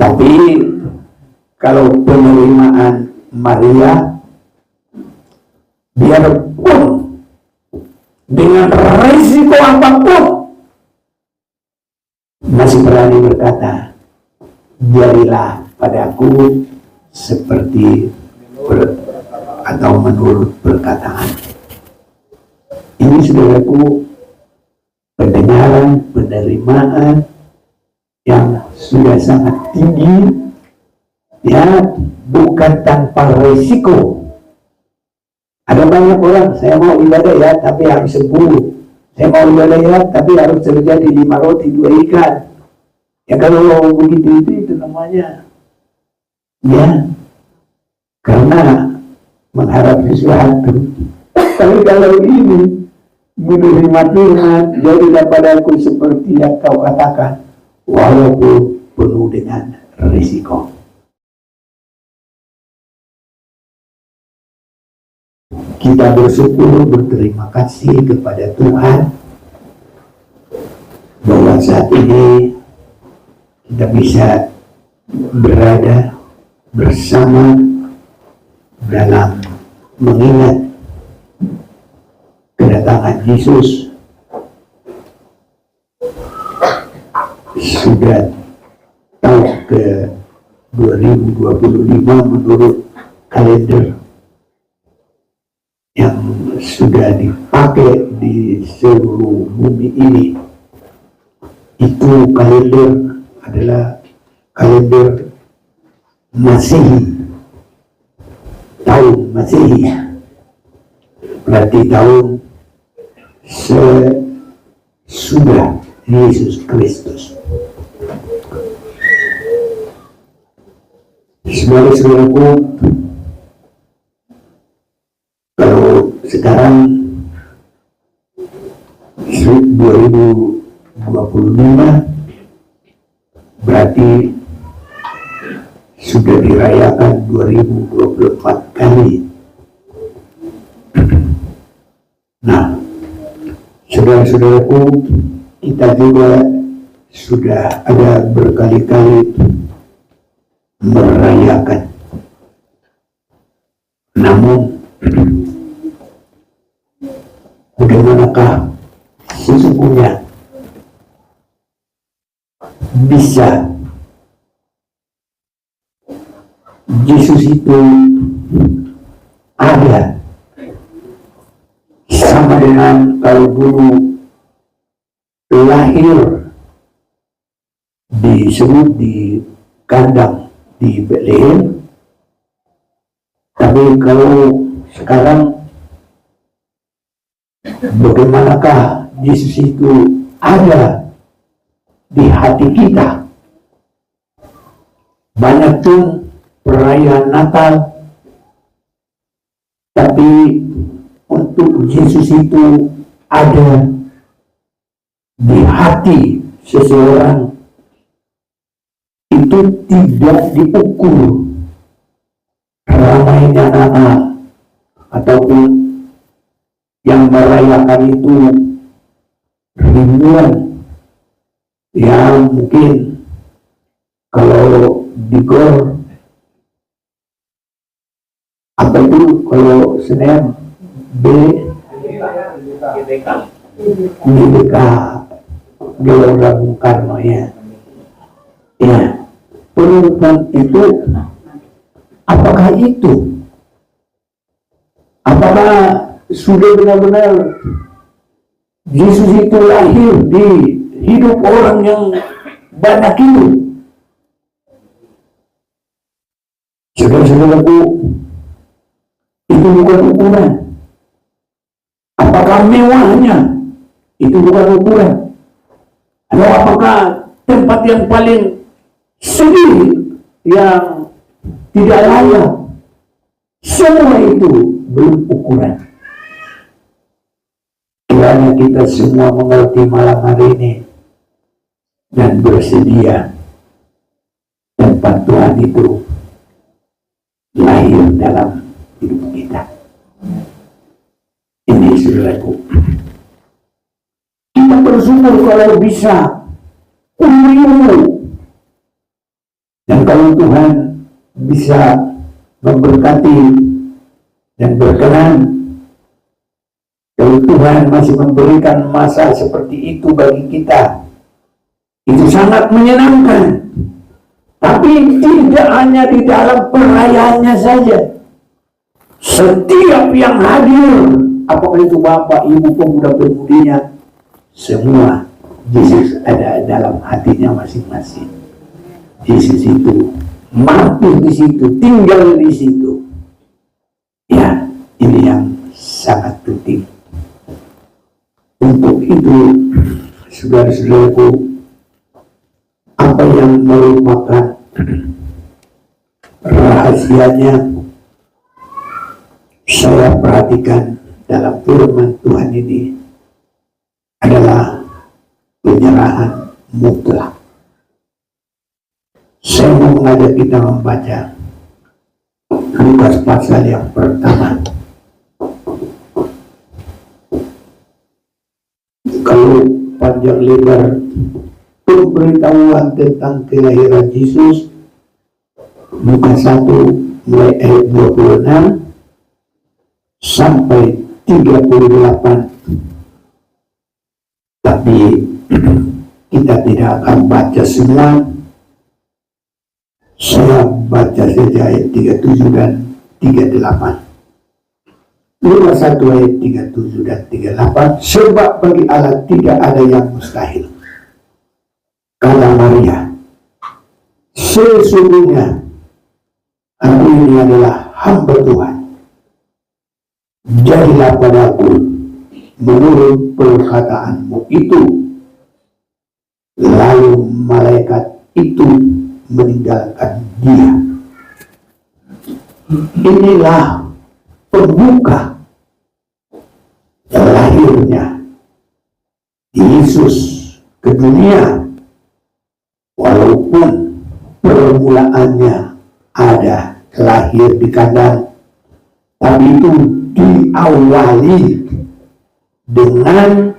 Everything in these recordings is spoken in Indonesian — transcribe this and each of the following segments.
Tapi kalau penerimaan Maria, biarpun dengan risiko apapun, masih berani berkata, jadilah padaku seperti atau menurut perkataan. Ini saudaraku, pendengaran, penerimaan yang sudah sangat tinggi, ya, bukan tanpa risiko. Ada banyak orang, saya mau ibadah ya, tapi harus sembuh. Saya mau ibadah ya, tapi harus terjadi 5 roti 2 ikan. Ya kalau begitu itu namanya, ya, karena mengharap sesuatu. Tapi kalau ini menerima Tuhan, jadilah padaku seperti yang kau katakan, walaupun penuh dengan risiko. Kita bersyukur, berterima kasih kepada Tuhan bahwa saat ini kita bisa berada bersama dalam mengingat kedatangan Yesus. Sudah tahun ke 2025 menurut kalender yang sudah dipakai di seluruh bumi ini. Itu kalender adalah kalender Masehi, tahun Masehi, berarti tahun sesudah Yesus Kristus. Saudara-saudaraku, kalau sekarang 2025 berarti sudah dirayakan 2024 kali. Nah, saudara-saudaraku, kita juga sudah ada berkali-kali merayakan. Namun, bagaimanakah sesungguhnya bisa Yesus itu ada sama dengan kalau dulu lahir disebut di kandang di Bethlehem, tapi kalau sekarang bagaimanakah Yesus itu ada di hati kita? Banyak tuh perayaan Natal, tapi untuk Yesus itu ada di hati seseorang itu tidak diukur ramainya Natal ataupun yang merayakan itu ribuan. Ya mungkin kalau di Gor apa itu, kalau Senin GBK Gelora Bung Karno, ya. Ya, penonton itu apakah itu? Apakah sudah benar-benar Yesus itu lahir di hidup orang yang banyak itu? Saudara-saudaraku, itu bukan ukuran. Apakah mewahnya? Itu bukan ukuran. Atau apakah tempat yang paling sedih, yang tidak layak? Semua itu belum ukuran. Kiranya kita semua mengerti malam hari ini dan bersedia tempat Tuhan itu lahir dalam hidup kita. Ini saudaraku, kita bersyukur kalau bisa ilmu dan Dan kalau Tuhan bisa memberkati dan berkenan, kalau Tuhan masih memberikan masa seperti itu bagi kita, itu sangat menyenangkan. Tapi tidak hanya di dalam perayaannya saja. Setiap yang hadir, apakah itu bapak, ibu, pemuda-pemudinya, semua Yesus ada dalam hatinya masing-masing. Yesus itu mampu di situ, tinggal di situ. Ya, ini yang sangat penting. Untuk itu, saudara-saudaraku, apa yang merupakan rahasianya, saya perhatikan dalam firman Tuhan ini adalah penyerahan mutlak. Saya mau mengajak kita membaca Lukas pasal yang pertama. Kalau panjang lebar pemberitahuan tentang kelahiran Yesus, Lukas 1 mulai ayat 26 sampai 38. Tapi kita tidak akan baca semua. Saya baca saja ayat 37 dan 38. Lukas 1 ayat 37 dan 38. Sebab bagi Allah tidak ada yang mustahil, kata Maria. Sesungguhnya aku ini adalah hamba Tuhan. Jadilah padaku menurut perkataanmu itu. Lalu malaikat itu meninggalkan dia. Inilah pembuka lahirnya Yesus ke dunia. Walaupun permulaannya ada lahir di kandang, tapi itu diawali dengan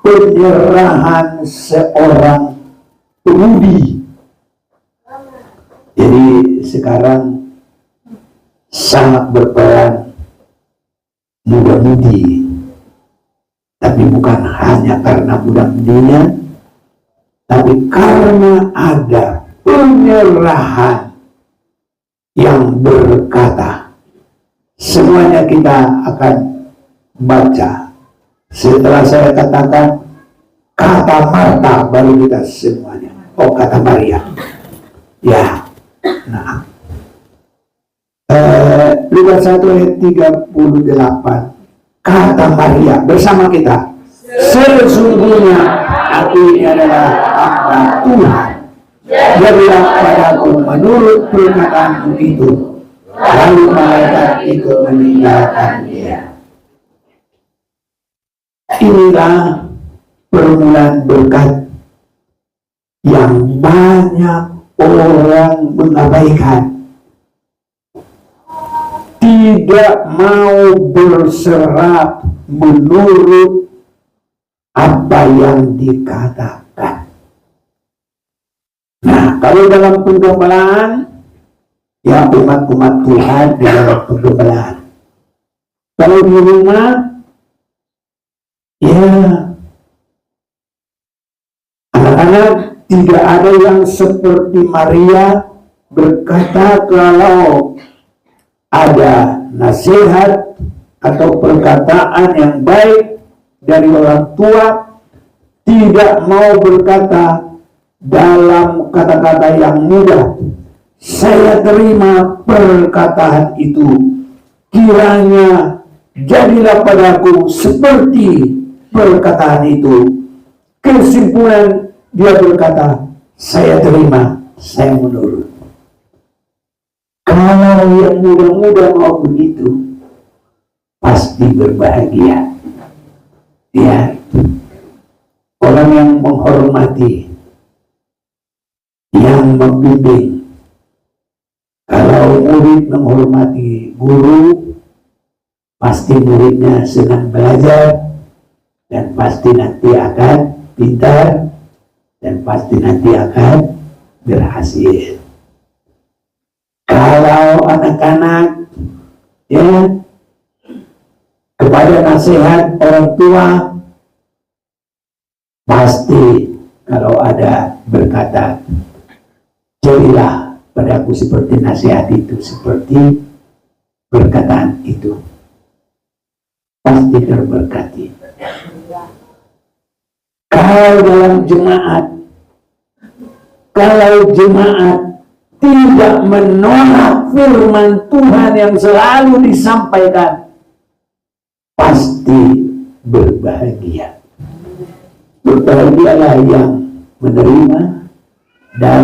penyerahan seorang pemudi. Jadi sekarang sangat berperan muda-mudi, tapi bukan hanya karena muda-mudinya, tapi karena ada penyerahan yang berkata. Semuanya kita akan baca. Setelah saya katakan kata Marta, baru kita semuanya. Oh, kata Maria. Ya. Nah, Lukas 1 ayat 38. Kata Maria bersama kita. Sesungguhnya aku ini adalah hamba Tuhan. Jadilah padaku menurut perkataanmu itu. Lalu malaikat itu meninggalkan dia. Inilah permulaan berkat yang banyak orang mengabaikan. Tidak mau berserah menurut apa yang dikatakan. Nah, kalau dalam penggembalaan, ya umat-umat Tuhan di dalam penggembalaan. Kalau di rumah, ya anak-anak tidak ada yang seperti Maria berkata kalau ada nasihat atau perkataan yang baik dari orang tua, tidak mau berkata dalam kata-kata yang mudah. Saya terima perkataan itu. Kiranya jadilah padaku seperti perkataan itu. Kesimpulan dia berkata, saya terima, saya menurut. Kalau yang muda-muda mau begitu, pasti berbahagia. Ya, orang yang menghormati, yang membimbing. Kalau murid menghormati guru, pasti muridnya senang belajar, dan pasti nanti akan pintar, dan pasti nanti akan berhasil. anak-anak, ya, kepada nasihat orang tua, pasti kalau ada berkata, jadilah padaku seperti nasihat itu, seperti perkataan itu, pasti terberkati. Kalau dalam jemaat, kalau jemaat tidak menolak firman Tuhan yang selalu disampaikan, pasti berbahagia. Berbahagialah yang menerima dan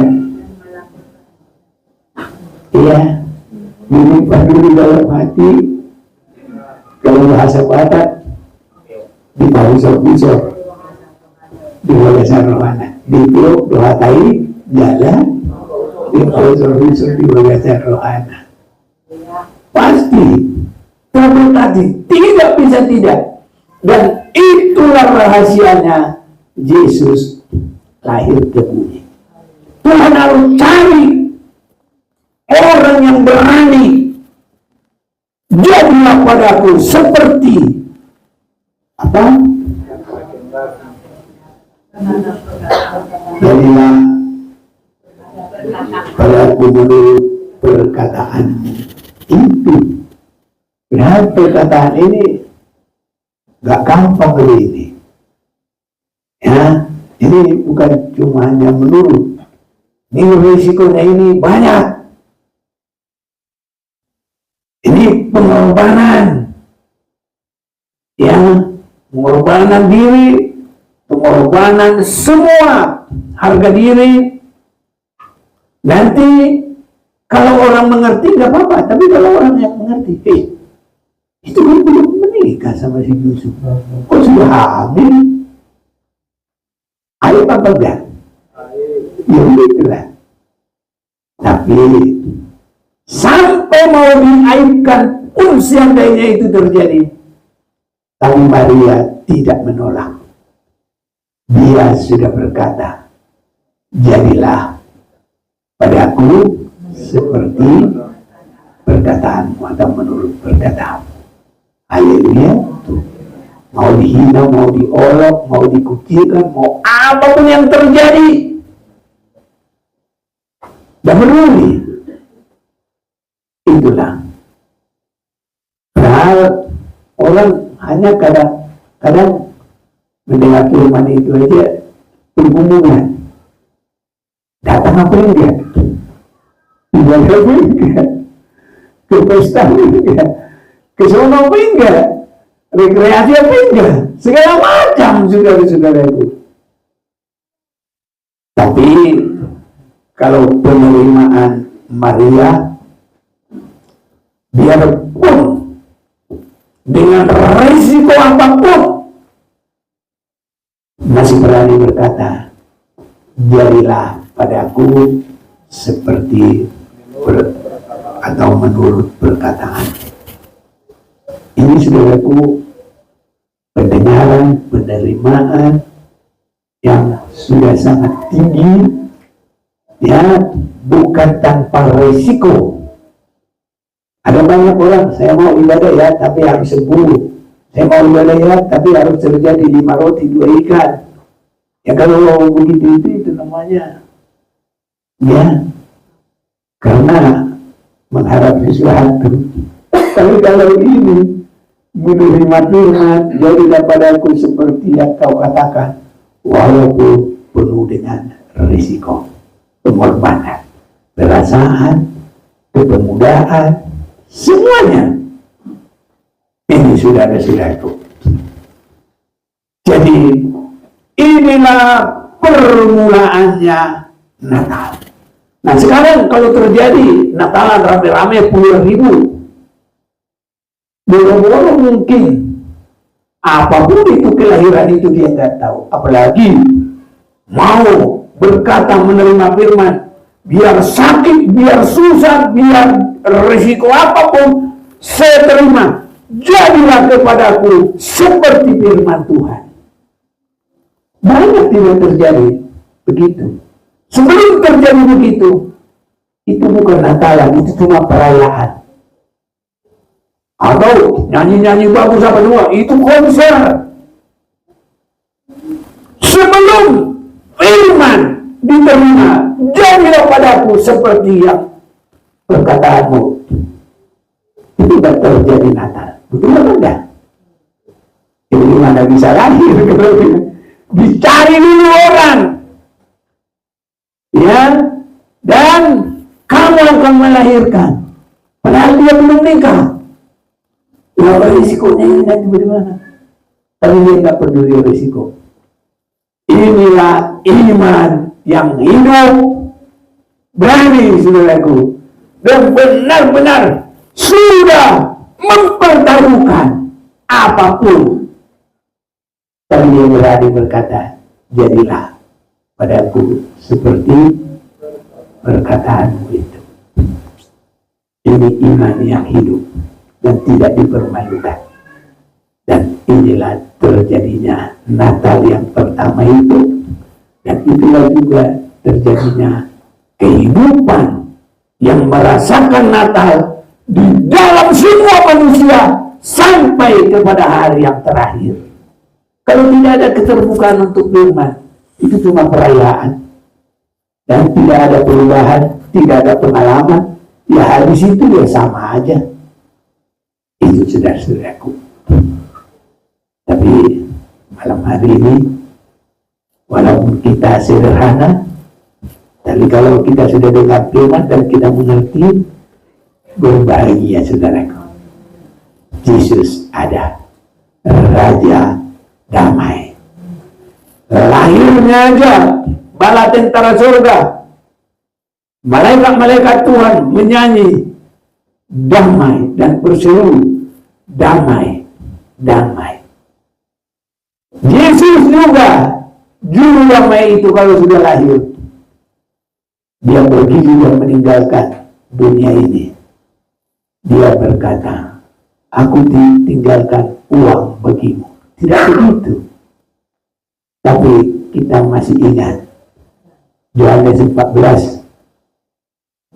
menyimpan dulu dalam hati. Kalau bahasa Batak, dipausok-usok, diwagasan rohana, dipeluk dohatai jalan, dipausok-usok, diwagasan rohana. Pasti terberkati, tidak bisa tidak. Dan itulah rahasianya Yesus lahir ke bumi. Tuhan harus cari orang yang berani. Jadilah padaku seperti apa? Jadilah padaku menurut perkataan itu. Nah, perkataan ini gak gampang ini. Ya, ini bukan cuma hanya menurut. Ini risikonya ini banyak. Ini pengorbanan. Ya, pengorbanan diri, pengorbanan semua harga diri. Nanti kalau orang mengerti gak apa-apa, tapi kalau orang yang mengerti, itu kan belum menikah sama si Yusuf, kok sudah hamil? Ayo apa enggak? Ya itulah. Tapi sampai mau diaibkan pun seandainya itu terjadi, tapi Maria tidak menolak. Dia sudah berkata, jadilah padaku seperti perkataanmu atau menurut perkataanmu. Haleluya. Mau dihina, mau diolok, mau dikucilkan, mau apapun yang terjadi, dan peduli. Itulah. Padahal orang hanya kadang-kadang mendengar firman itu aja bergumulkan. Datang apa enggak? Ibadah enggak? Ke pesta enggak? Ke sono apa enggak? Rekreasi apa enggak? Segala macam saudara-saudara itu. Tapi kalau penerimaan Maria, biarpun dengan risiko apapun, masih berani berkata, jadilah padaku seperti atau menurut perkataan. Ini saudaraku, pendengaran, penerimaan yang sudah sangat tinggi, ya, bukan tanpa risiko. Ada banyak orang, saya mau ibadah ya, tapi harus sembuh. Saya mau ibadah ya, tapi harus terjadi 5 roti 2 ikan. Ya kalau begitu itu namanya, ya, karena mengharap sesuatu. Tapi kalau ini menerima firman, jadilah padaku seperti yang kau katakan, walaupun penuh dengan risiko, pengorbanan, perasaan, kepemudahan, semuanya. Ini saudara-saudaraku. Jadi inilah permulaannya Natal. Nah sekarang kalau terjadi Natalan rame-rame puluhan ribu, bolong-bolong mungkin apapun itu kelahiran itu dia nggak tahu. Apalagi mau berkata menerima firman, biar sakit, biar susah, biar risiko apapun, saya terima. Jadilah kepadaku seperti firman Tuhan. Banyak tidak terjadi begitu. Sebelum terjadi begitu, Itu bukan Natalan, itu cuma perayaan. Atau nyanyi-nyanyi bagus apa semua, itu konser. Sebelum firman diterima, jadilah padaku seperti yang perkataanmu. Itu tidak terjadi Natal. Betul atau enggak? Jadi gimana bisa lahir? Dicari dulu orang. Ya, dan kamu akan melahirkan. Padahal dia belum nikah. Ya, risikonya ini nanti bagaimana? Tapi dia tidak peduli risiko. Inilah iman yang hidup, berani, saudaraku, dan benar-benar sudah mempertaruhkan apapun. Tapi dia berani berkata, jadilah padaku seperti perkataanmu itu. Ini iman yang hidup dan tidak dipermalukan. Dan inilah terjadinya Natal yang pertama itu. Dan itulah juga terjadinya kehidupan yang merasakan Natal di dalam semua manusia sampai kepada hari yang terakhir. Kalau tidak ada keterbukaan untuk firman, itu cuma perayaan. Dan tidak ada perubahan, tidak ada pengalaman. Ya habis itu ya sama aja. Itu saudara-saudaraku. Tapi malam hari ini, walaupun kita sederhana, tapi kalau kita sudah dengar firman dan kita mengerti, berbahagia saudaraku. Yesus ada, Raja damai. Lahirnya aja bala tentara surga, malaikat-malaikat Tuhan menyanyi damai dan berseru damai, damai. Yesus juga juru damai itu kalau sudah lahir, dia pergi juga meninggalkan dunia ini. Dia berkata, aku tinggalkan uang bagimu. Tidak begitu. Tapi kita masih ingat Yohanes 14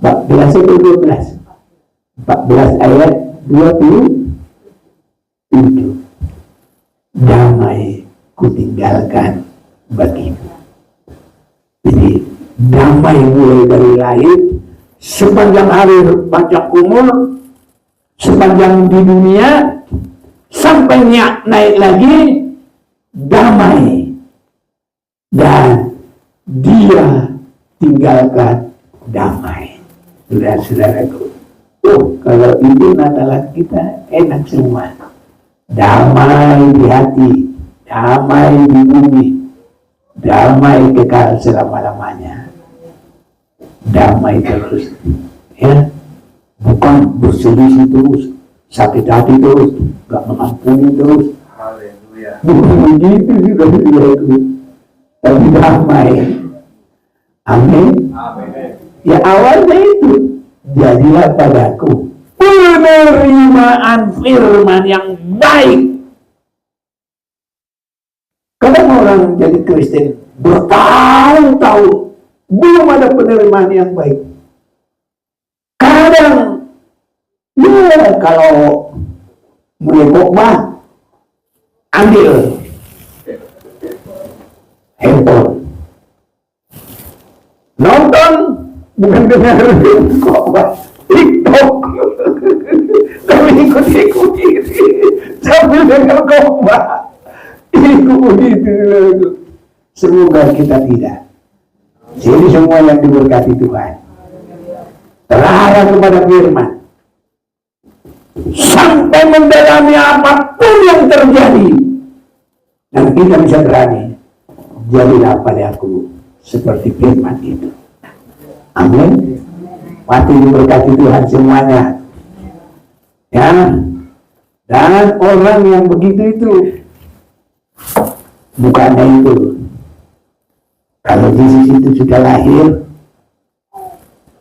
atau 12, 14 ayat 27. Damai kutinggalkan bagimu. Jadi damai mulai dari lahir, sepanjang hari, panjang umur, sepanjang di dunia, sampai naik lagi, damai. Dan dia tinggalkan damai. Saudara-saudaraku, kalau itu Natalan kita enak semua. Damai di hati, damai di bumi, damai kekal selama-lamanya. Damai terus, ya, bukan berselisih terus, sakit hati terus, gak mengampuni terus. Haleluya. Bukan begitu juga saudaraku. Tapi damai. Amin. Amin. Ya awalnya itu, jadilah padaku penerimaan firman yang baik. Kadang orang jadi Kristen bertahun-tahun belum ada penerimaan yang baik. Kadang ya kalau mulai khotbah ambil handphone, nonton, bukan dengar khotbah, TikTok, tapi ikut-ikuti sambil dengar khotbah, ikuti itu. Semoga kita tidak. Jadi semua yang diberkati Tuhan terarah kepada firman sampai mendalami apapun yang terjadi, dan kita bisa berani, jadilah padaku seperti firman itu. Amin. Mati diberkati Tuhan semuanya. Ya. Dan orang yang begitu itu, bukannya itu, kalau Yesus itu sudah lahir,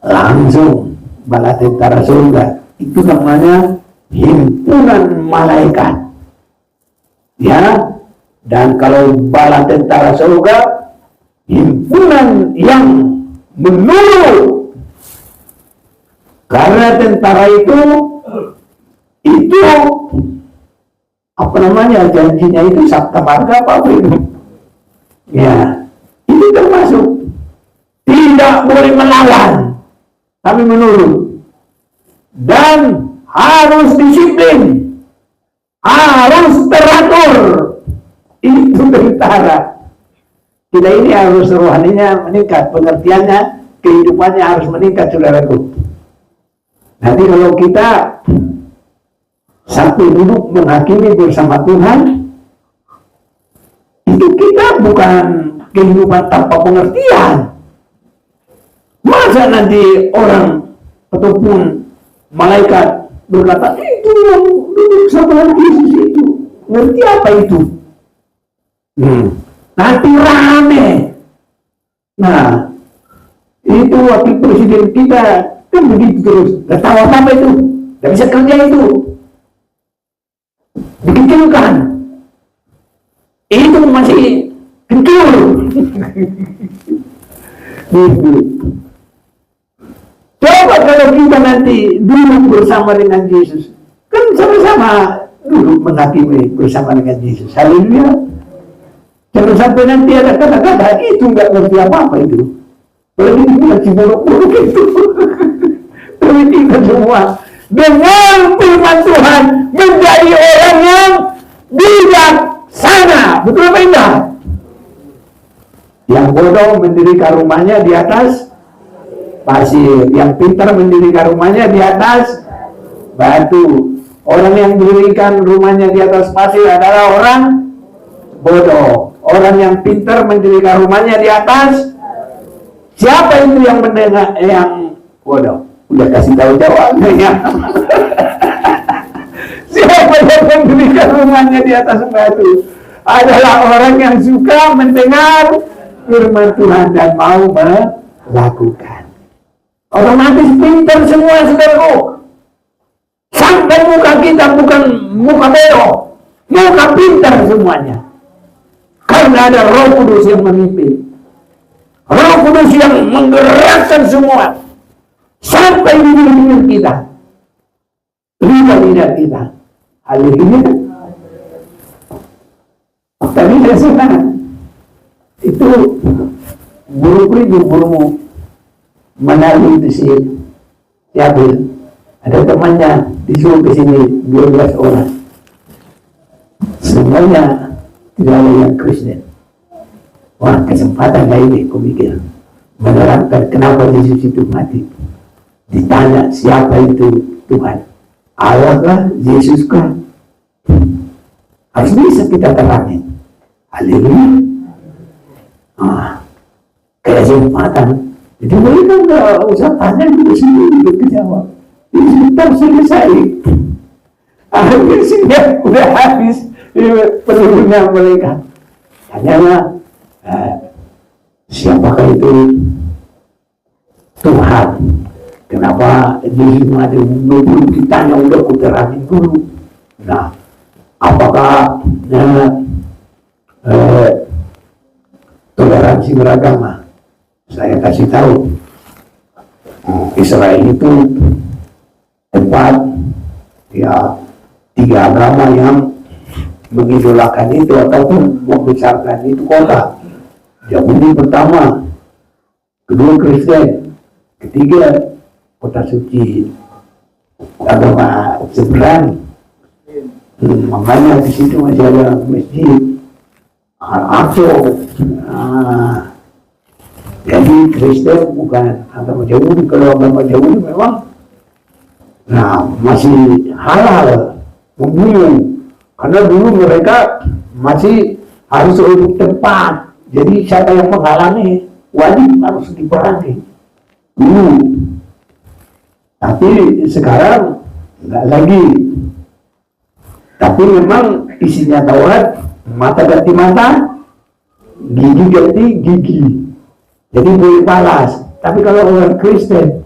langsung bala tentara surga, itu namanya himpunan malaikat. Ya. Dan kalau bala tentara surga, himpunan yang menurut Karena tentara itu apa namanya, janjinya itu sabta marga apa itu? Ya, itu termasuk tidak boleh melawan, tapi menurut, dan harus disiplin, harus teratur. Itu tentara. Kita ini harus rohaninya meningkat, pengertiannya, kehidupannya harus meningkat, saudaraku. Nanti kalau kita satu duduk menghakimi bersama Tuhan, itu kita bukan kehidupan tanpa pengertian. Masa nanti orang ataupun malaikat berkata, itu yang duduk sama Yesus itu, ngerti apa itu? Nanti rame. Nah, itu wakil presiden kita kan begitu terus. Gak tahu apa itu, gak bisa kerja itu, dikecilkan. Itu masih kencur. Coba kalau kita nanti duduk bersama dengan Yesus, kan sama-sama duduk menghakimi bersama dengan Yesus. Haleluya. Jangan sampai nanti ada kata-kata itu nggak ngerti apa-apa itu. Kalau ini masih buruk-buruk itu. Tapi kita semua dengan firman Tuhan menjadi orang yang bijaksana. Betul apa enggak? Yang bodoh mendirikan rumahnya di atas pasir, yang pintar mendirikan rumahnya di atas batu. Orang yang mendirikan rumahnya di atas pasir adalah orang bodoh. Orang yang pintar mendirikan rumahnya di atas. Siapa itu yang mendengar yang bodoh? Udah kasih tahu jawabnya. Siapa yang mendirikan rumahnya di atas batu? Adalah orang yang suka mendengar firman Tuhan dan mau melakukan. Otomatis pintar semua, saudaraku. Sampai muka kita bukan muka bodoh, muka pintar semuanya. Karena ada Roh Kudus yang memimpin, Roh Kudus yang menggerakkan semua sampai di diri kita, lidah kita. Haleluya. Tapi saya senang itu guru menaruh itu si Yabil. Ada temannya disuruh ke sini 12 orang. Semuanya tidak ada yang Kristen. Wah, kesempatan gak ini, aku mikir. Menerangkan kenapa Yesus itu mati. Ditanya siapa itu Tuhan. Allah kah? Yesus kah? Harus bisa kita terangin. Haleluya. Kesempatan. Jadi mereka nggak usah tanya dulu sendiri gitu jawab. Ini sebentar selesai. Akhirnya sini udah habis penuhnya mereka. Tanyalah siapakah itu Tuhan? Kenapa Yesus mati? Belum ditanya, udah kuterangin dulu. Nah, apakah toleransi beragama? Saya kasih tahu, Israel itu tempat ya 3 agama yang mengidolakan itu ataupun membesarkan itu kota. Yahudi pertama, kedua Kristen, ketiga kota suci, agama seberang. Makanya di situ masih ada masjid Al-Aqsa. Jadi Kristen bukan agama Yahudi. Kalau agama Yahudi memang masih halal membunuh, karena dulu mereka masih harus untuk tempat. Jadi siapa yang menghalangi wajib harus diperangi dulu. Tapi sekarang enggak lagi. Tapi memang isinya Taurat, mata ganti mata, gigi ganti gigi. Jadi boleh balas. Tapi kalau orang Kristen,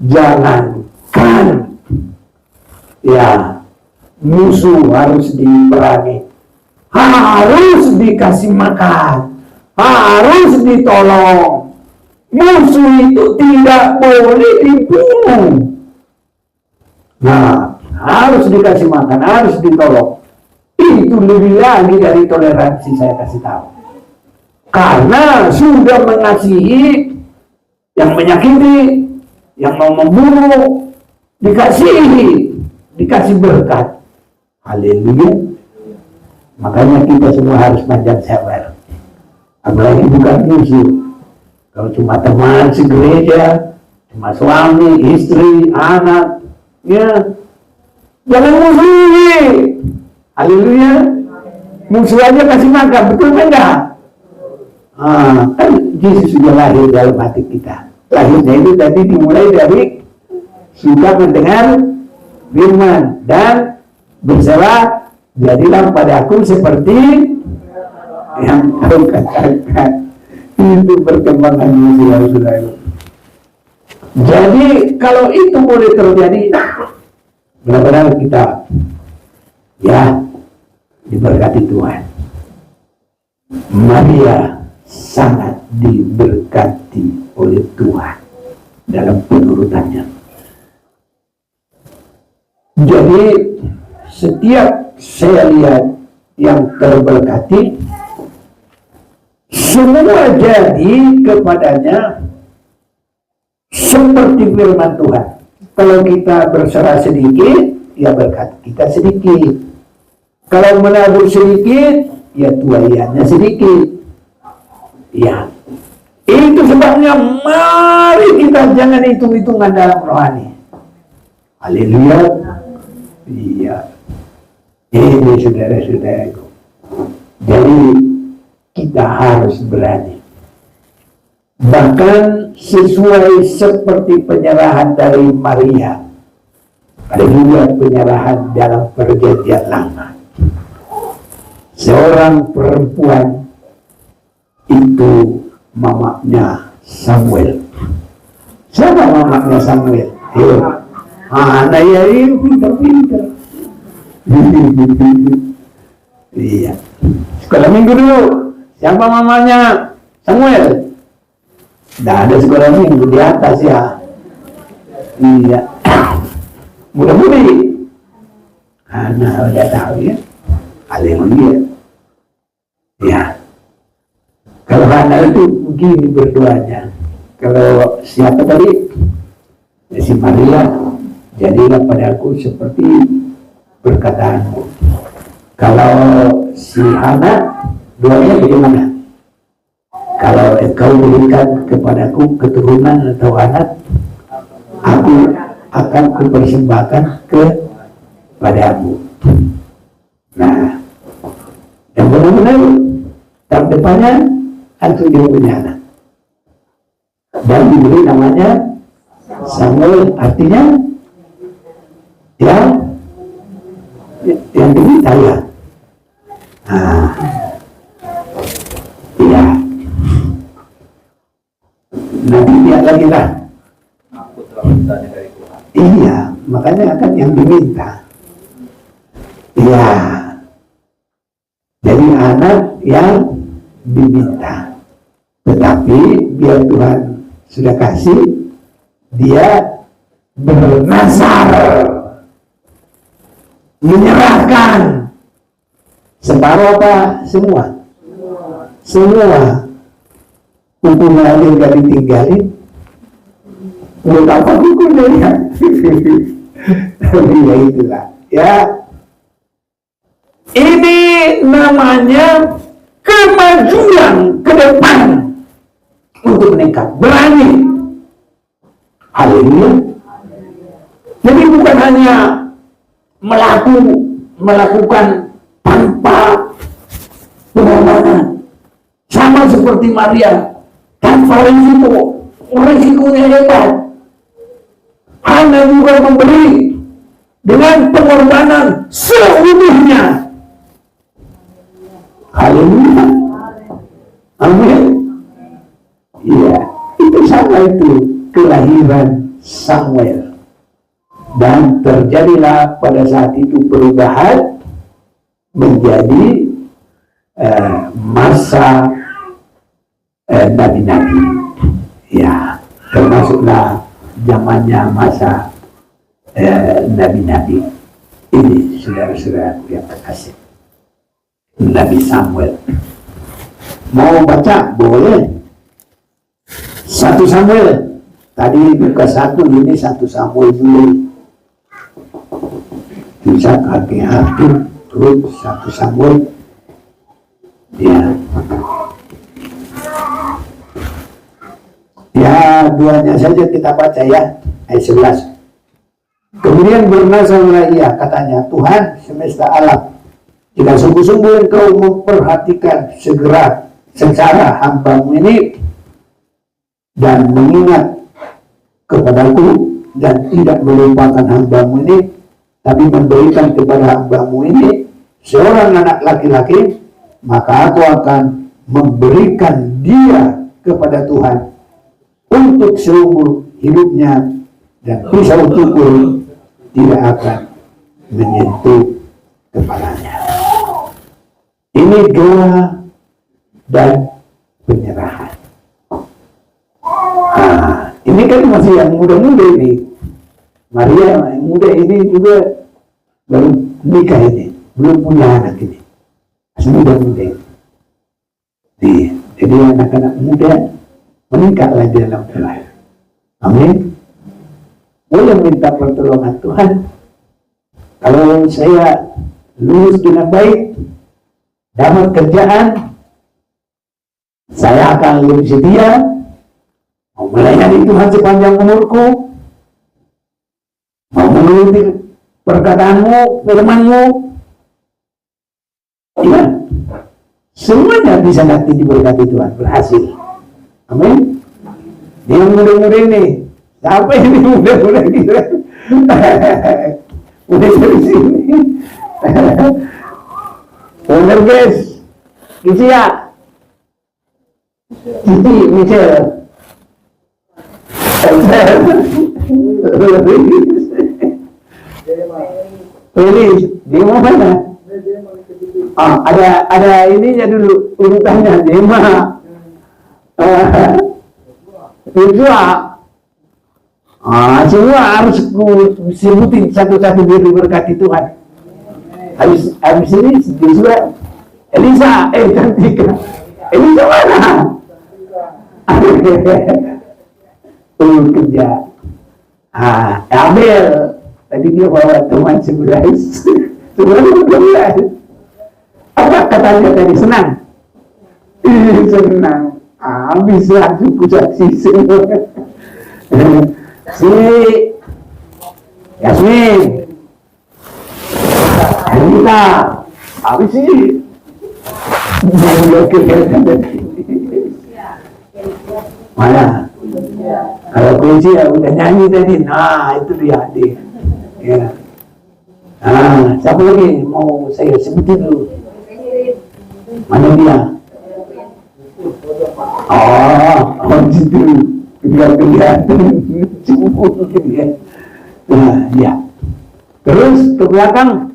jangankan ya musuh harus diperangi, harus dikasih makan, harus ditolong. musuh itu tidak boleh dibunuh. Nah, harus dikasih makan, harus ditolong. Itu lebih lagi dari toleransi, saya kasih tahu. Karena sudah mengasihi yang menyakiti, yang mau membunuh, dikasih berkat. Haleluya. Makanya kita semua harus panjang sabar. Apalagi bukan musuh. Kalau cuma teman segereja, cuma suami, istri, anak, ya jangan musuhi. Haleluya. Musuh aja kasih makan, betul enggak? Kan Yesus sudah lahir dalam hati kita. Lahirnya itu tadi dimulai dari suka mendengar firman dan berserah, jadilah padaku seperti yang kau katakan. Itu perkembangan saudara-saudara. Jadi kalau itu boleh terjadi, benar-benar kita ya diberkati Tuhan. Maria sangat diberkati oleh Tuhan dalam penurutannya. Jadi setiap saya lihat yang terberkati, semua jadi kepadanya seperti firman Tuhan. Kalau kita berserah sedikit, ya berkat kita sedikit. Kalau menabur sedikit, ya tuaiannya sedikit. Ya, itu sebabnya mari kita jangan hitung-hitungan dalam rohani. Haleluya. Iya. Ini saudara-saudaraku. Jadi kita harus berani. Bahkan sesuai seperti penyerahan dari Maria, ada juga penyerahan dalam perjanjian lama. Seorang perempuan itu mamanya Samuel. Siapa mamanya Samuel? Anak ya ini pintar-pintar. Iya. Sekolah minggu dulu. Siapa mamanya Samuel? Tidak ada sekolah minggu di atas ya. Iya. Mudah-mudahan anak udah tahu ya. Haleluya. Ya. Kalau anak itu begini berdoanya. Kalau siapa tadi? Si Maria, jadilah padaku seperti perkataanmu. Kalau si Hana, doanya bagaimana? Kalau engkau berikan kepadaku keturunan atau anak, aku akan kupersembahkan kepadamu. Nah, yang benar-benar tahun depannya langsung dia punya anak. Dan diberi namanya Samuel, artinya yang diminta ya. Nah, iya. Nanti lihat lagi lah. Aku telah mintanya dari Tuhan. Iya, makanya akan yang diminta. Iya. Jadi anak yang diminta. Tetapi biar Tuhan sudah kasih, dia bernazar, menyerahkan separuh apa? Semua hukumannya nggak ditinggalin. Buat apa hukumnya? Tapi ya itulah ya, ini namanya kemajuan ke depan untuk meningkat, berani. Haleluya. Jadi bukan hanya melakukan tanpa pengorbanan, sama seperti Maria, tanpa resikonya hebat. Hana juga memberi dengan pengorbanan seluruhnya. Haleluya. Amin. Iya, itu sama itu kelahiran Samuel. Dan terjadilah pada saat itu perubahan menjadi masa nabi-nabi. Ya, termasuklah zamannya masa nabi-nabi. Ini saudara-saudara yang terkasih, Nabi Samuel. Mau baca? Boleh. 1 Samuel. Tadi buka 1, ini 1 Samuel dulu. Bisa hati-hati terus 1 Samuel. Ya. Ya, duanya saja kita baca ya. Ayat 11. Kemudian bernazalah ia, katanya, Tuhan semesta alam, jika sungguh-sungguh engkau memperhatikan segera secara hamba-Mu ini dan mengingat kepadaku dan tidak melupakan hamba-Mu ini, tapi memberikan kepada hamba-Mu ini seorang anak laki-laki, maka aku akan memberikan dia kepada Tuhan untuk seumur hidupnya, dan pisau tukur tidak akan menyentuh kepalanya. Ini doa dan penyerahan. Ini kan masih yang muda-muda ini. Maria yang muda ini juga baru nikah ini, belum punya anak ini, masih muda-muda. Jadi anak-anak muda menikahlah di dalam Tuhan. Amin. Boleh minta pertolongan Tuhan. Kalau saya lulus dengan baik, dapat kerjaan, saya akan lebih setia mau melayani Tuhan sepanjang umurku, mau menuruti perkataanmu, firmanmu. Ya, semuanya bisa nanti diberkati Tuhan, berhasil. Amin. Dia muda-muda ini, siapa ini muda-muda kita? Udah dari sini. Bener guys, gitu ya. Cici, Michelle. Felis, dia mau mana? Ada ininya dulu, urutannya, Dema. Kedua, semua harus sebutin satu-satu biar diberkati Tuhan. Habis ini juga Elisa, Cantika. Elisa mana? Kerja. Abel, tadi dia bawa teman 11. Apa katanya tadi? Senang? Senang. Habis langsung kusaksi semua. Si Yasmin, Anita, habis sih. Mana? Kalau kunci ya udah nyanyi tadi. Nah, itu dia. Ya. Nah, siapa lagi mau saya sebutin dulu? Mana dia? Oh, situ. Kelihatan. Cemburu dia. Nah, ya. Terus ke belakang.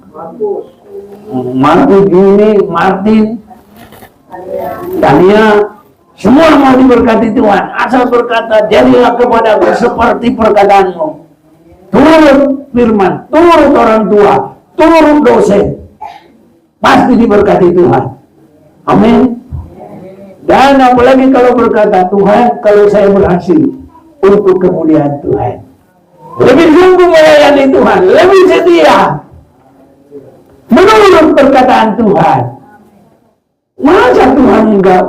Markus Juni, Martin, Tania, semua mau diberkati Tuhan. Asal berkata, jadilah kepadaku seperti perkataanmu. Turut firman, turut orang tua, turut dosen. Pasti diberkati Tuhan. Amin. Dan apalagi kalau berkata, Tuhan, kalau saya berhasil untuk kemuliaan Tuhan, lebih sungguh melayani Tuhan, lebih setia menurut perkataan Tuhan. Masa Tuhan enggak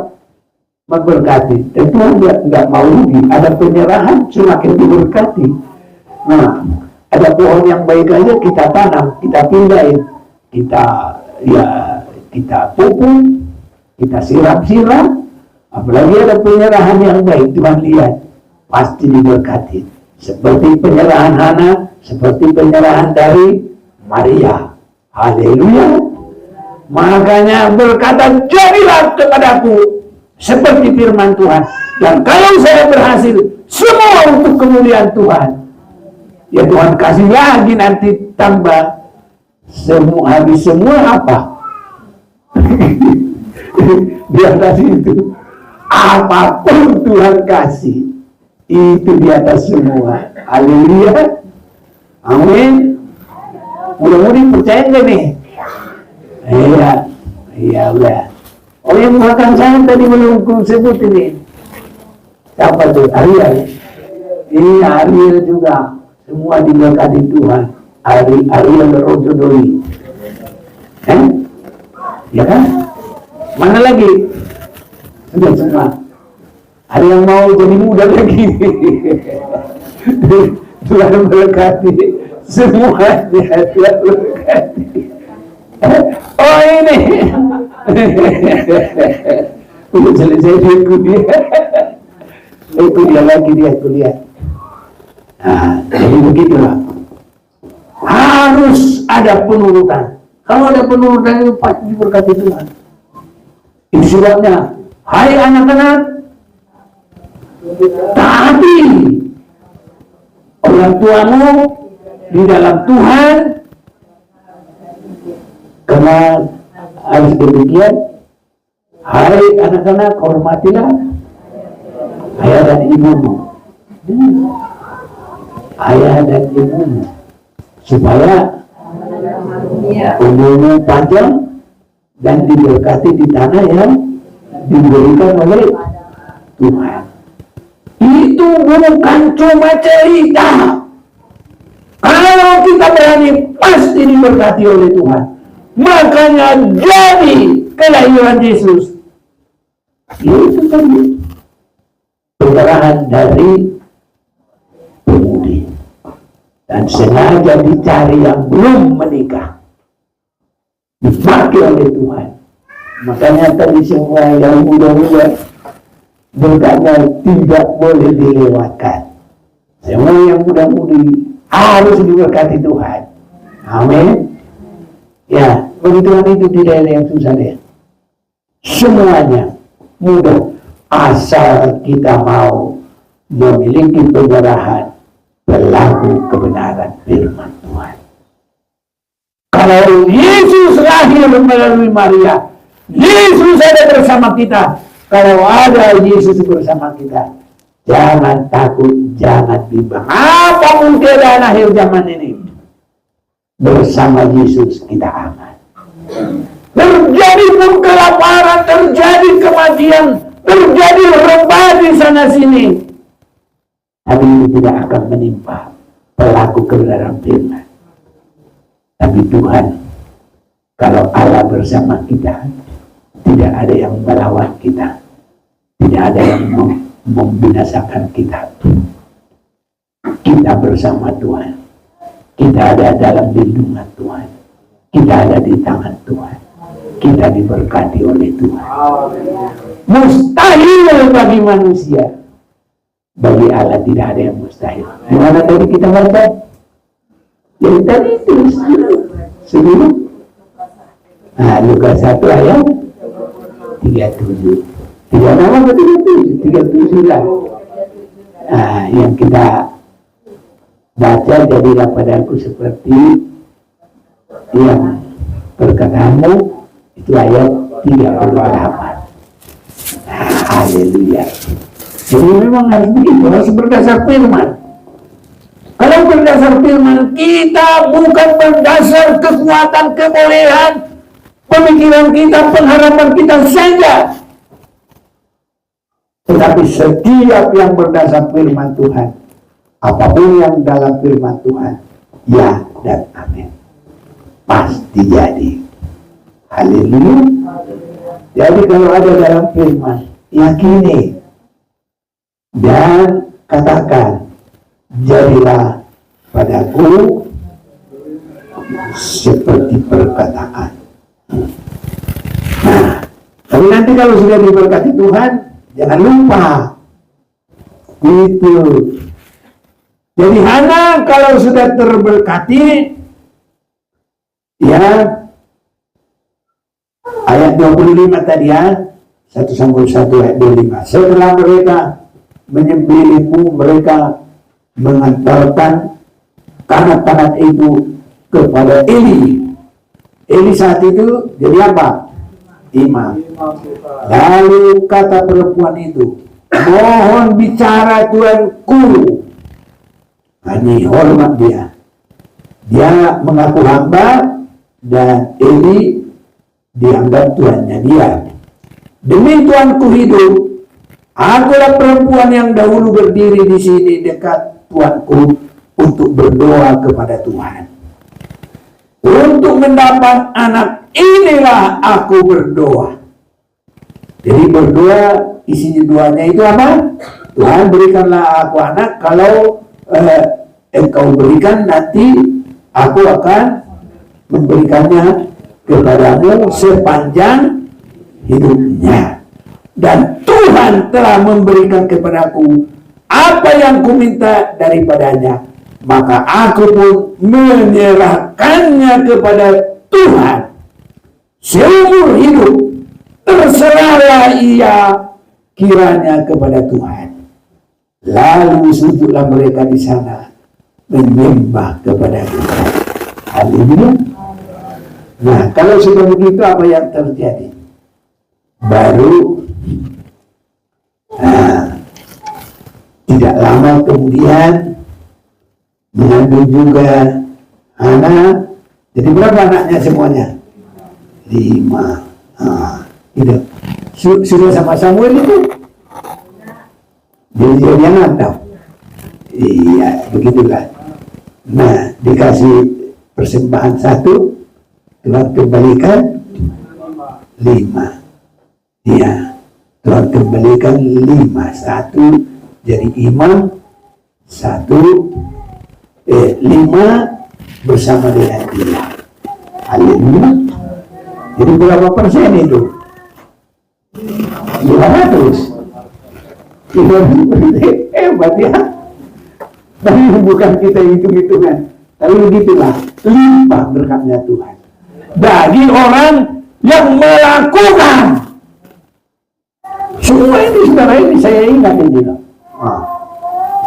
memberkati? Dan Tuhan enggak mau rugi. Ada penyerahan, semakin diberkati. Nah, ada pohon yang baik aja kita tanam, kita pindahin, kita pupuk, kita siram-siram. Apalagi ada penyerahan yang baik, Tuhan lihat pasti diberkati. Seperti penyerahan Hana, seperti penyerahan dari Maria. Haleluya. Makanya berkata, jadilah kepadaku seperti firman Tuhan. Dan kalau saya berhasil, semua untuk kemuliaan Tuhan. Ya Tuhan kasih lagi nanti tambah. Habis semua apa? Di atas itu, apapun Tuhan kasih, Itu di atas semua. Haleluya. Amin. Mudah-mudahan percaya nggak nih? Iya. Iya udah. Oh yang makan saya tadi belum ku sebut ini. Siapa tuh? Ariel. Iya Ariel juga. Semua diberkati Tuhan. Ariel Rojo Doli. Ya kan? Mana lagi? Sudah semua. Ada yang mau jadi muda lagi. Tuhan berkati semuanya. Tuhan berkati. Oh ini. Udah selesai dia kuliah. Kuliah lagi dia kuliah. Nah, jadi begitulah. Harus ada penurutan. Kalau ada penurutan itu pasti diberkati Tuhan. Itu sebabnya, hai anak-anak, taati orang tuamu di dalam Tuhan, karena harus demikian. Hai anak-anak, hormatilah ayah dan ibumu. Ayah dan ibumu, supaya umurmu panjang dan diberkati di tanah yang diberikan oleh Tuhan. Itu bukan cuma cerita. Kalau kita berani pasti diberkati oleh Tuhan. Makanya jadi kelahiran Yesus. Itu tadi penyerahan dari pemudi. Dan sengaja dicari yang belum menikah. Dipakai oleh Tuhan. Makanya tadi semua yang muda-muda berkata tidak boleh dilewatkan. Semua yang muda-mudi harus diberkati Tuhan. Amin. Ya, bagi Tuhan itu tidak ada yang susah deh. Semuanya mudah asal kita mau memiliki penyerahan berlaku kebenaran firman Tuhan. Kalau Yesus lahir melalui Maria, Yesus ada bersama kita. Kalau ada Yesus bersama kita, jangan takut, jangan bimbang. Apa mungkin ada akhir zaman ini? Bersama Yesus kita aman. Terjadi pun kelaparan, terjadi kematian, terjadi rebah di sana sini, tapi itu tidak akan menimpa pelaku kebenaran firman. Tapi Tuhan, kalau Allah bersama kita, tidak ada yang melawan kita, tidak ada yang membinasakan kita. Kita bersama Tuhan, kita ada dalam lindungan Tuhan, kita ada di tangan Tuhan, kita diberkati oleh Tuhan. Mustahil bagi manusia, bagi Allah tidak ada yang mustahil. Dimana tadi kita baca? Yang tadi itu sebelum Lukas 1 ayat 37. 36 atau 37? 37 lah. Yang kita baca, jadilah padaku seperti yang perkataanmu, itu ayat 38. Haleluya. Jadi memang harus begitu, harus berdasar firman. Kalau berdasar firman, kita bukan berdasar kekuatan, kebolehan, pemikiran kita, pengharapan kita saja. Tetapi setiap yang berdasar firman Tuhan, apapun yang dalam firman Tuhan, ya dan amin, pasti jadi. Haleluya. Jadi kalau ada dalam firman, yakini dan katakan, jadilah padaku seperti perkataan. Nah, tapi nanti kalau sudah diberkati Tuhan, jangan lupa itu. Jadi Hana kalau sudah terberkati, ya ayat 25 tadi ya, 1 Samuel 1 ayat 25. Setelah mereka menyembelihmu, mereka mengantarkan kanak-kanak itu kepada Eli. Eli saat itu jadi apa? Imam. Lalu kata perempuan itu, mohon bicara tuanku. Ini hormat dia. Dia mengaku hamba dan Eli dianggap tuannya dia. Demi tuanku hidup, akulah perempuan yang dahulu berdiri di sini dekat tuanku untuk berdoa kepada Tuhan. Untuk mendapat anak inilah aku berdoa. Jadi berdoa, isi doanya itu apa? Tuhan berikanlah aku anak, kalau engkau berikan nanti aku akan memberikannya kepadamu sepanjang hidupnya. Dan Tuhan telah memberikan kepadaku apa yang kuminta daripadanya, maka aku pun menyerahkannya kepada Tuhan seumur hidup. Terserahlah ia kiranya kepada Tuhan. Lalu sujudlah mereka di sana menyembah kepada Tuhan. Haleluya. Nah, kalau sudah begitu apa yang terjadi? Baru tidak lama kemudian mengambil juga anak. Jadi berapa anaknya semuanya? 5. Gitu. Sudah sama Samuel itu. Jadi dia tahu. Iya, begitulah. Nah, dikasih persembahan 1, Tuhan kembalikan 5. Iya, Tuhan kembalikan 5. 1 jadi imam, 5 bersama dengan dia. Haleluya. Jadi berapa persen itu? 200. Hebat ya. Tapi bukan kita hitung-hitungan. Tapi begitulah, limpah berkatnya Tuhan bagi orang yang melakukan. Semua ini saudara, ini saya ingat ini loh.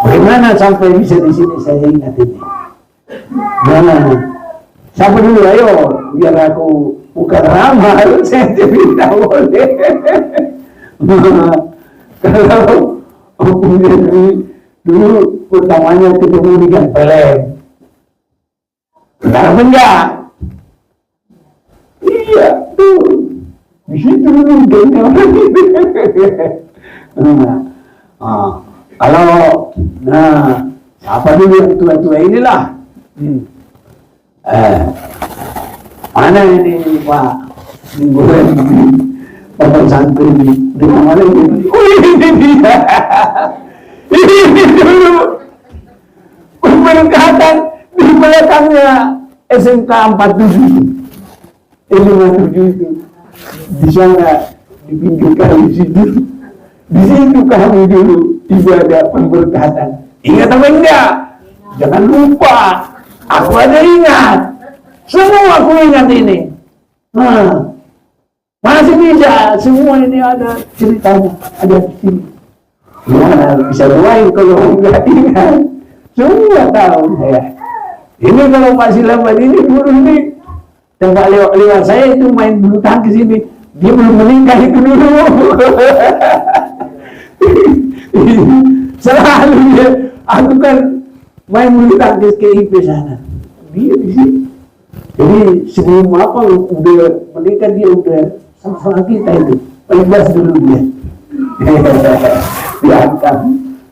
Bagaimana sampai bisa di sini saya ingat ini. Nah, siapa dulu, ayo biar aku bukan ramal, saya cerita boleh. Kalau dulu pertamanya ketemu di Ganteleng, sekarang enggak. Iya tuh, di situ dulu kalau apa dulu yang tua-tua inilah. Mana ini Pak Bapak santri di mana ini? Oh ini dia. Ini dulu berkatan di belakangnya SMK 47. 57 itu. Di sana di pinggir kali situ. Di situ kami dulu ibadah pemberkatan. Ingat apa enggak? Jangan lupa. Aku ada ingat. Semua aku ingat ini. Masih bisa. Semua ini ada ceritanya. Ada di sini. Ya, bisa doain kalau enggak ingat. Semua tahu saya. Ini kalau Pak Silaban ini dulu ini tempat lewat saya itu main bulu tangkis ini. Dia belum menikah itu dulu. Selalu dia. Aku kan main bulu tangkis ke IP sana. Dia di sini. Jadi sebelum apa udah menikah dia udah sama-sama kita itu. Paling belas dulu dia. Diangkat.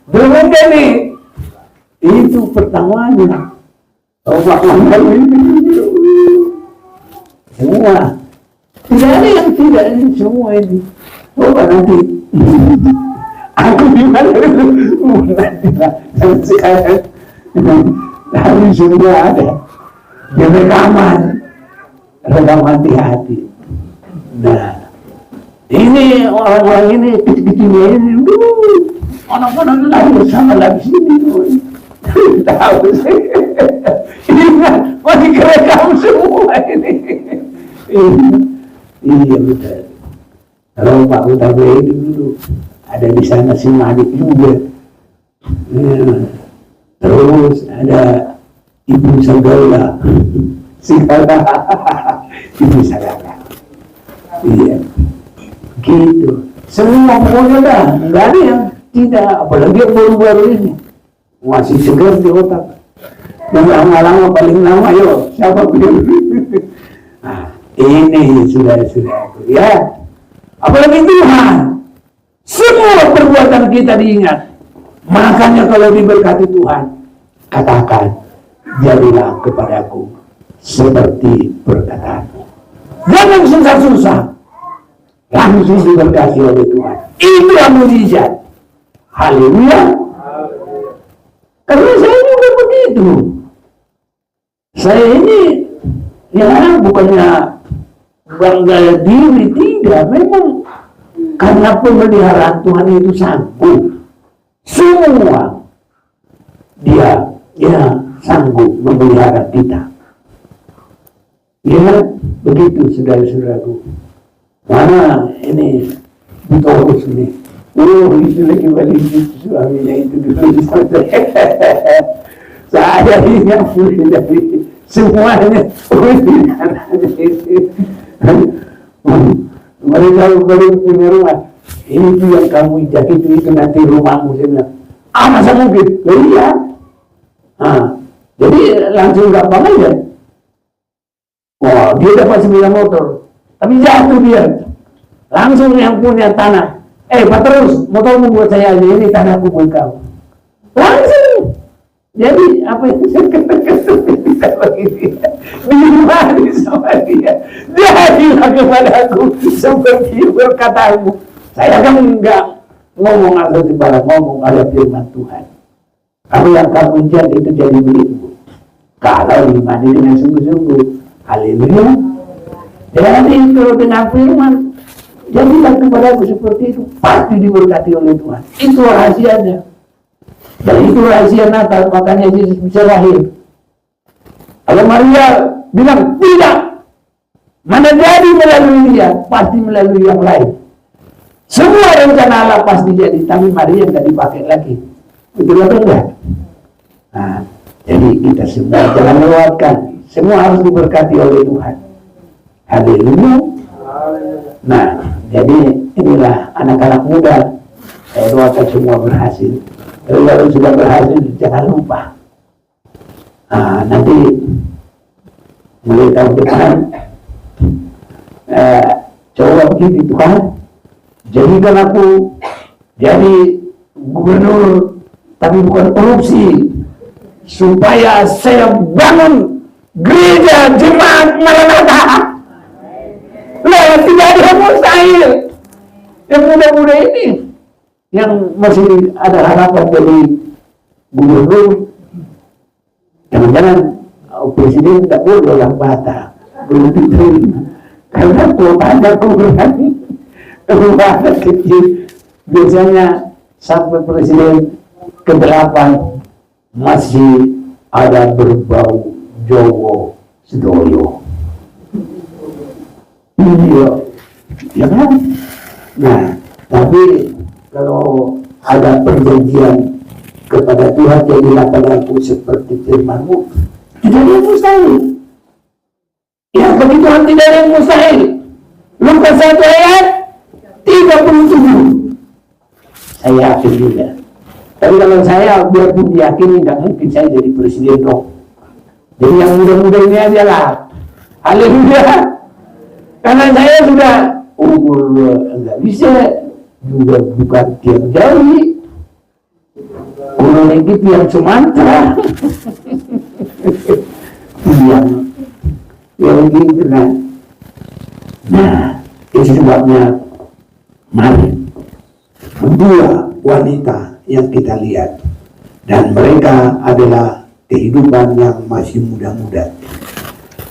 Belum ada nih. Itu pertamanya. Pak Mandal ini semua. Tidak ada yang tidak ini semua ini. Coba nanti. Aku gimana dulu? Nantilah. Dan sekarang hari semua ada. Dia rekaman di hati. Nah, ini orang-orang ini kecil-kecilnya ini, orang-orang lain bersama lagi sini. Tahu sih. Ingat, masih kerekam semua ini. Iya betul. Kalau Pak Utabe itu dulu ada di sana si Madik juga. Terus ada Ibu Sagala, Ibu Sagala. Iya, gitu. Semua pokoknya dah, nggak ada yang Tidak, apalagi yang baru-baru ini. Masih segar di otak. Yang lama-lama paling lama, yuk. Siapa bilang? Nah, ini saudara-saudaraku, ya. Apalagi Tuhan. Semua perbuatan kita diingat. Makanya kalau diberkati Tuhan, katakan, jadilah kepadaku seperti perkataanmu. Jangan susah-susah. Langsung diberkati oleh Tuhan. Itu yang mujizat. Haleluya. Karena saya juga begitu. Saya ini ya bukannya bangga diri, tidak. Memang karena pemeliharaan Tuhan itu sanggup. Semua dia sanggup memelihara kita. Ya begitu saudara-saudaraku. Mana ini Butorus ini? Oh, itu lagi balik suaminya itu dulu. Saya ingat dari semuanya. Mereka balik punya rumah. Itu yang kamu ijak itu nanti rumahmu. Saya bilang, masa mungkin? Iya. Jadi langsung gampang aja. Wah, dia dapat 9 motor. Tapi jatuh dia. Langsung yang punya tanah. Pak Terus, motormu buat saya aja, ini tanahku buat kamu. Langsung. Jadi, apa yang saya kata-kata begini. Dimari sama dia. Jadilah kepadaku seperti perkataanmu. Saya kan enggak ngomong asal sembarang ngomong, ada firman Tuhan. Kalau yang kamu jadi itu jadi milikmu. Kalau dimani dengan sungguh-sungguh. Haleluya. Jadi kalau dengan firman, jadilah kepadaku seperti itu, pasti diberkati oleh Tuhan. Itu rahasianya. Dan itu rahasia Natal, makanya Yesus bisa lahir. Kalau Maria bilang tidak, mana jadi melalui dia, pasti melalui yang lain. Semua rencana Allah pasti jadi, tapi Maria nggak dipakai lagi. Betul atau enggak? Nah, jadi kita semua jangan lewatkan. Semua harus diberkati oleh Tuhan. Haleluya. Nah, jadi inilah anak-anak muda. Saya doakan semua berhasil. Kalau sudah berhasil, jangan lupa. Nanti mulai tahun depan, coba begini Tuhan, jadikan aku jadi gubernur, tapi bukan korupsi, supaya saya bangun gereja jemaat Maranatha. Tidak ada yang mustahil. Yang muda-muda ini yang masih ada harapan jadi gubernur, jangan-jangan presiden tidak boleh orang Batak, belum diterima karena kuotanya kurang. Kuota kecil, biasanya sampai presiden ke-8 masih ada berbau Jowo Sedoyo. Iya, ya kan? Nah, tapi kalau ada perjanjian kepada Tuhan, jadilah padaku seperti firman-Mu, tidak ada yang mustahil. Ya, bagi Tuhan tidak ada yang mustahil. Lukas 1 ayat 37. Saya yakin juga. Tapi kalau saya biarpun diyakini, tidak mungkin saya jadi presiden dong. Jadi yang muda-muda ini aja lah. Haleluya. Karena saya sudah umur enggak bisa, juga bukan tiap jari, kurang lagi tiap Sumatera. yang gitu kan. Nah, itu sebabnya mari dua wanita yang kita lihat, dan mereka adalah kehidupan yang masih muda-muda.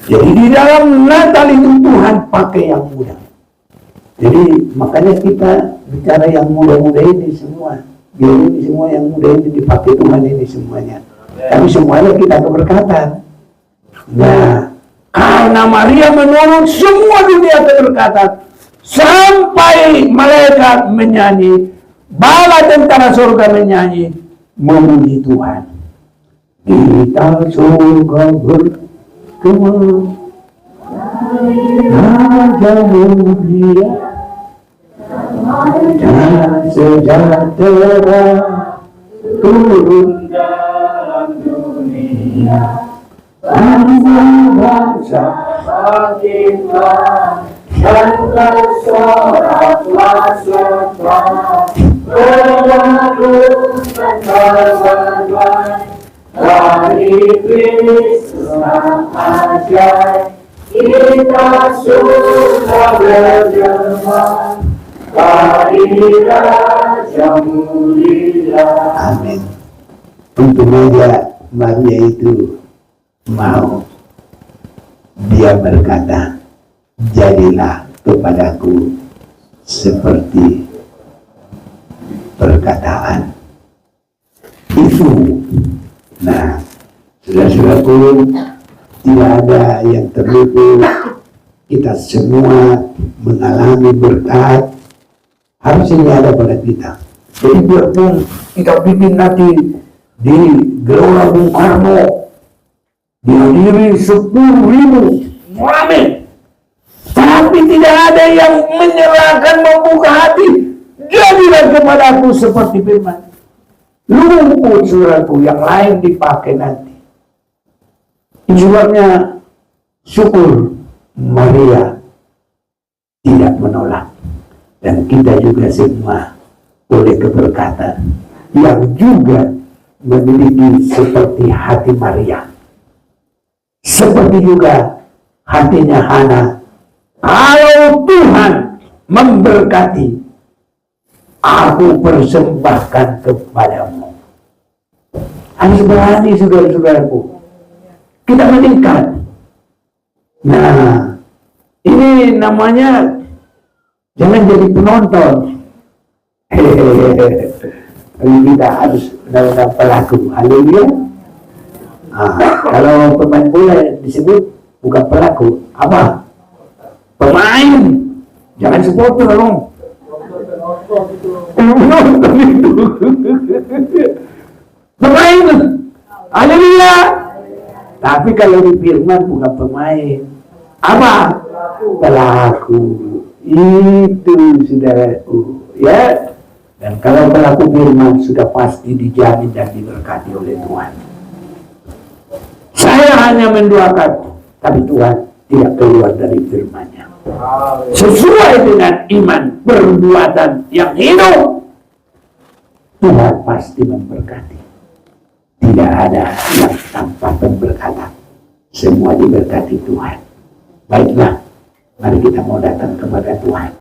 Jadi di dalam Natal itu Tuhan pakai yang muda. Jadi makanya kita bicara yang muda-muda ini semua. Biar ini semua yang muda ini dipakai Tuhan ini semuanya. Tapi semuanya kita keberkatan. Nah, karena Maria menurut semua dunia keberkatan. Sampai malaikat menyanyi, bala tentara surga menyanyi, memuji Tuhan. Kita surga Raja mulia dan sejahtera turun dalam dunia. bangsa Bangkitlah dan bersoraklah semua, melakukan perbuatan dari Kristus yang ajaib. Kita sudah berjemaah dari Raja Mulia. Amin. Untuk saja Maria itu mau, dia berkata, jadilah kepadaku seperti perkataan itu. Nah, saudara-saudaraku, tidak ada yang terluput. Kita semua mengalami berkat, harusnya ada pada kita. Jadi biarpun kita bikin nanti di Gelora Bung Karno dihadiri 10.000 rame, tapi tidak ada yang menyerahkan, membuka hati, jadilah kepadaku seperti firman. Lumpur saudaraku, yang lain dipakai nanti. Sebabnya syukur Maria tidak menolak, dan kita juga semua oleh keberkatan yang juga memiliki seperti hati Maria, seperti juga hatinya Hana. Kalau Tuhan memberkati, aku persembahkan kepadamu. Harus berani saudara-saudaraku, kita meningkat. Nah, ini namanya jangan jadi penonton. Kita harus benar-benar pelaku. Haleluya. Kalau pemain bola disebut bukan pelaku, apa? Pemain. Jangan supporter dong. Pemain. Haleluya. Tapi kalau di firman bukan pemain, apa? Pelaku. Itu saudaraku, ya. Dan kalau pelaku firman sudah pasti dijamin dan diberkati oleh Tuhan. Saya hanya mendoakan, tapi Tuhan tidak keluar dari firman-Nya. Sesuai dengan iman perbuatan yang hidup, Tuhan pasti memberkati. Tidak ada yang tanpa pemberkatan. Semua diberkati Tuhan. Baiklah, mari kita mau datang kepada Tuhan.